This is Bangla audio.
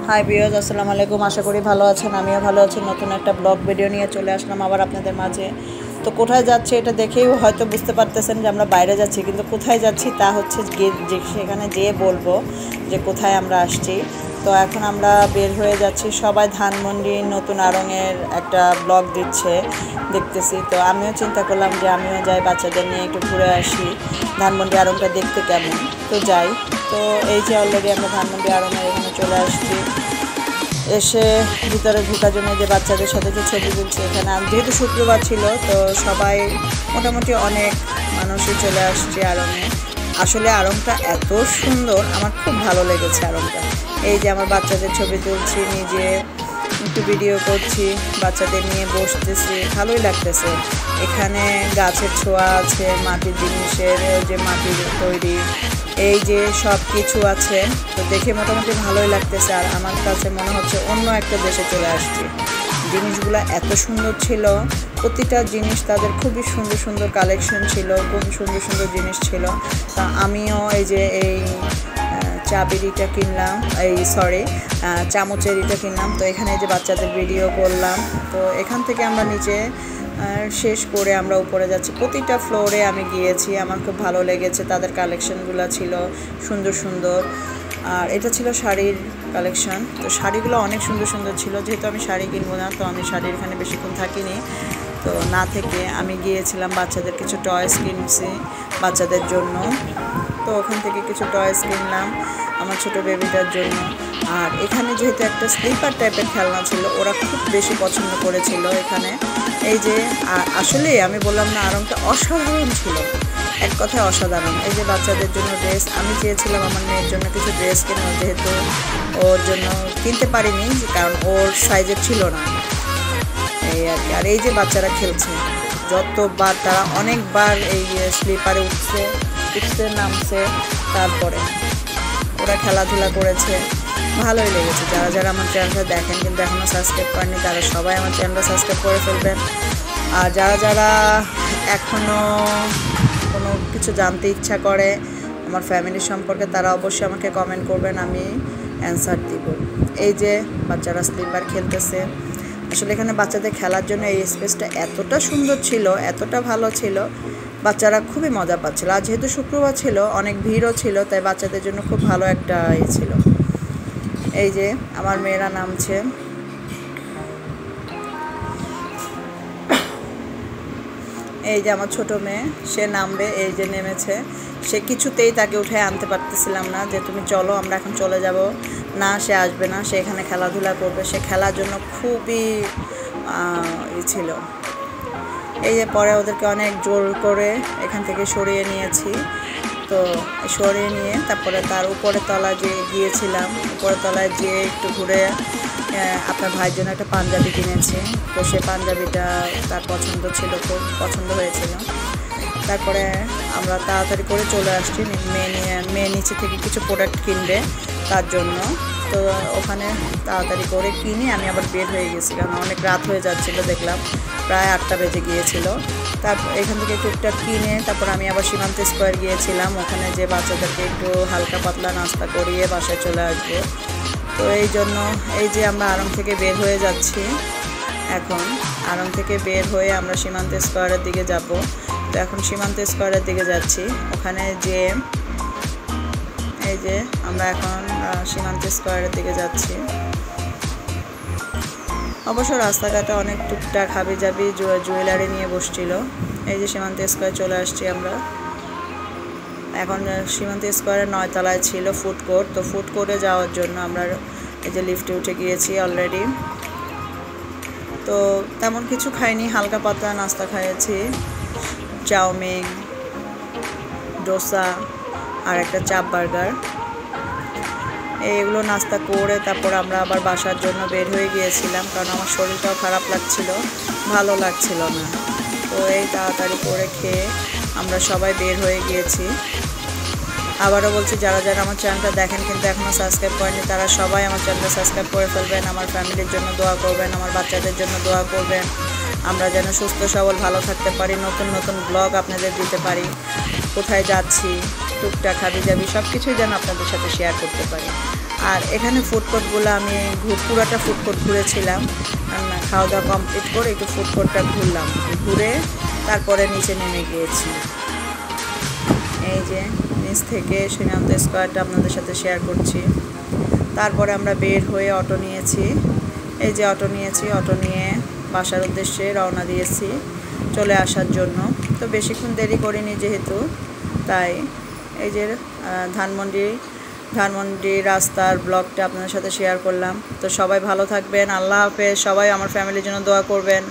হাই ভিউয়ার্স, আসসালামু আলাইকুম। আশা করি ভালো আছেন, আমিও ভালো আছি। নতুন একটা ব্লগ ভিডিও নিয়ে চলে আসলাম আবার আপনাদের মাঝে। তো কোথায় যাচ্ছি এটা দেখেই হয়তো বুঝতে পারতেছেন যে আমরা বাইরে যাচ্ছি, কিন্তু কোথায় যাচ্ছি তা হচ্ছে সেখানে যেয়ে বলবো যে কোথায় আমরা আসছি। তো এখন আমরা বের হয়ে যাচ্ছি, সবাই ধানমন্ডি নতুন আড়ংয়ের একটা ব্লগ দিচ্ছে, দেখতেছি। তো আমিও চিন্তা করলাম যে আমিও যাই, বাচ্চাদের নিয়ে একটু ঘুরে আসি, ধানমন্ডি আড়ংটা দেখতে কেমন। তো যাই। তো এই যে অলরেডি আমরা ধানমন্ডি আড়ংয়ের এখানে চলে আসছি। এসে ভিতরে ঢোকার জন্য যে বাচ্চাদের সাথে যে ছবি তুলছে এখানে, যেহেতু শুক্রবার ছিল তো সবাই মোটামুটি অনেক মানুষই চলে আসছে আড়ংয়ে। আসলে আড়ংটা এত সুন্দর, আমার খুব ভালো লেগেছে আড়ংটা। এই যে আমার বাচ্চাদের ছবি তুলছি, নিজে একটু ভিডিও করছি, বাচ্চাদের নিয়ে বসতেছি, ভালোই লাগতেছে। এখানে গাছের ছোঁয়া আছে, মাটির জিনিসের যে মাটির তৈরি এই যে সব কিছু আছে। তো দেখে মোটামুটি ভালোই লাগতেছে, আর আমার কাছে মনে হচ্ছে অন্য একটা দেশে চলে আসছি। জিনিসগুলো এত সুন্দর ছিল, প্রতিটা জিনিস তাদের খুবই সুন্দর সুন্দর কালেকশন ছিল, খুব সুন্দর সুন্দর জিনিস ছিল। তা আমিও এই যে এই চাবিরিটা কিনলাম, চামচের ইটা কিনলাম। তো এখানে যে বাচ্চাদের ভিডিও করলাম। তো এখান থেকে আমরা নিচে শেষ করে আমরা উপরে যাচ্ছি। প্রতিটা ফ্লোরে আমি গিয়েছি, আমার খুব ভালো লেগেছে, তাদের কালেকশনগুলো ছিল সুন্দর সুন্দর। আর এটা ছিল শাড়ির কালেকশন। তো শাড়িগুলো অনেক সুন্দর সুন্দর ছিল। যেহেতু আমি শাড়ি কিনবো না, তো আমি শাড়ির এখানে বেশিক্ষণ থাকিনি। তো না থেকে আমি গিয়েছিলাম, বাচ্চাদের কিছু টয়েস কিনছি বাচ্চাদের জন্য। তো ওখান থেকে কিছু টয়েস কিনলাম আমার ছোটো বেবিটার জন্য। আর এখানে যেহেতু একটা স্লিপার টাইপের খেলনা ছিল, ওরা খুব বেশি পছন্দ করেছিল এখানে। এই যে আসলে আমি বললাম না, আড়ংটা অসাধারণ ছিল, এক কথায় অসাধারণ। এই যে বাচ্চাদের জন্য ড্রেস, আমি চেয়েছিলাম আমার মেয়ের জন্য কিছু ড্রেস কেনা, যেহেতু ওর জন্য কিনতে পারিনি কারণ ওর সাইজের ছিল না, এই আর কি। আর এই যে বাচ্চারা খেলছে, যতবার তারা অনেকবার এই স্লিপারে উঠছে নামছে, তারপরে ওরা খেলাধুলা করেছে, ভালোই লেগেছে। যারা যারা আমার চ্যানেলটা দেখেন কিন্তু এখনও সাবস্ক্রাইব করেনি, তারা সবাই আমার চ্যানেলটা সাবস্ক্রাইব করে ফেলবেন। আর যারা যারা এখনও কোনো কিছু জানতে ইচ্ছা করে আমার ফ্যামিলির সম্পর্কে, তারা অবশ্যই আমাকে কমেন্ট করবেন, আমি অ্যান্সার দিব। এই যে বাচ্চারা স্লিপার খেলতেছে। আসলে এখানে বাচ্চাদের খেলার জন্য এই স্পেসটা এতটা সুন্দর ছিল, এতটা ভালো ছিল, বাচ্চারা খুবই মজা পাচ্ছিল। আর যেহেতু শুক্রবার ছিল, অনেক ভিড়ও ছিল, তাই বাচ্চাদের জন্য খুব ভালো একটা ছিল। এই যে আমার মেয়েরা নামছে, এই যে আমার ছোটো মেয়ে, সে নামবে, এই যে নেমেছে। সে কিছুতেই তাকে উঠে আনতে পারতেছিলাম না যে তুমি চলো, আমরা এখন চলে যাব। না, সে আসবে না, সে এখানে খেলাধুলা করবে। সে খেলার জন্য খুবই ছিল। এই যে পরে ওদেরকে অনেক জোর করে এখান থেকে সরিয়ে নিয়েছি। তো সরিয়ে নিয়ে তারপরে তার উপরের তলায় যে গিয়েছিলাম, উপরের তলায় যেয়ে একটু ঘুরে আপনার ভাইয়ের জন্য একটা পাঞ্জাবি কিনেছি। তো সে পাঞ্জাবিটা তার পছন্দ ছিল, খুব পছন্দ হয়েছিল। তারপরে আমরা তাড়াতাড়ি করে চলে আসছি, মেয়ে নিচে থেকে কিছু প্রোডাক্ট কিনবে তার জন্য। তো ওখানে তাড়াতাড়ি করে কিনে আমি আবার বের হয়ে গেছি, কারণ অনেক রাত হয়ে যাচ্ছিলো, দেখলাম প্রায় 8টা বেজে গিয়েছিল। তারপর এখান থেকে টুকটাক কিনে তারপর আমি আবার সীমান্ত স্কোয়ার গিয়েছিলাম, ওখানে যে বাচ্চাদেরকে একটু হালকা পাতলা নাস্তা করিয়ে বাসায় চলে আসবো। তো এই জন্য এই যে আমরা আড়ং থেকে বের হয়ে যাচ্ছি। এখন আড়ং থেকে বের হয়ে আমরা সীমান্ত স্কোয়ারের দিকে যাব। তো এখন সীমান্ত স্কোয়ারের দিকে যাচ্ছি, ওখানে যে এই যে আমরা এখন সীমান্ত স্কোয়ারের দিকে যাচ্ছি। অবশ্য রাস্তাঘাটে অনেক টুকটাক হাবি জাবি জুয়েলারি নিয়ে বসছিল। এই যে সীমান্ত স্কোয়ার চলে আসছি আমরা এখন। সীমান্ত স্কোয়ারের 9 তলায় ছিল ফুড কোর্ট। তো ফুড কোর্টে যাওয়ার জন্য আমরা এই যে লিফটে উঠে গিয়েছি অলরেডি। তো তেমন কিছু খাইনি, হালকা পাতলা নাস্তা খাইয়েছি, চাউমিন, ডোসা আর একটা চাপ বার্গার, এইগুলো নাস্তা করে তারপর আমরা আবার বাসার জন্য বের হয়ে গিয়েছিলাম, কারণ আমার শরীরটাও খারাপ লাগছিল, ভালো লাগছিল না। তো এই তাড়াতাড়ি করে খেয়ে আমরা সবাই বের হয়ে গিয়েছি। আবারও বলছি, যারা যারা আমার চ্যানেলটা দেখেন কিন্তু এখনও সাবস্ক্রাইব করেনি, তারা সবাই আমার চ্যানেলটা সাবস্ক্রাইব করে ফেলবেন। আমার ফ্যামিলির জন্য দোয়া করবেন, আমার বাচ্চাদের জন্য দোয়া করবেন, আমরা যেন সুস্থ সবল ভালো থাকতে পারি, নতুন নতুন ব্লগ আপনাদের দিতে পারি। কোথায় যাচ্ছি, টুকটাক হাবিজাবি সব কিছুই যেন আপনাদের সাথে শেয়ার করতে পারি। আর এখানে ফুড কোর্টগুলো আমি পুরোটা ফুড কোর্ট ঘুরেছিলাম, খাওয়া দাওয়া কমপ্লিট করে একটু ফুড কোর্টটা ঘুরলাম, ঘুরে তারপরে নিচে নেমে গিয়েছি। এই যে নিচ থেকে সীমান্ত স্কোয়ারটা আপনাদের সাথে শেয়ার করছি। তারপরে আমরা বের হয়ে অটো নিয়েছি, এই যে অটো নিয়েছি, অটো নিয়ে বাসার উদ্দেশ্যে রওনা দিয়েছি চলে আসার জন্য। তো বেশিক্ষণ দেরি করিনি যেহেতু, তাই এই যে ধানমন্ডি রাস্তার ব্লগটা আপনাদের সাথে শেয়ার করলাম। তো সবাই ভালো থাকবেন, আল্লাহ হাফেজ। সবাই আমার ফ্যামিলির জন্য দোয়া করবেন।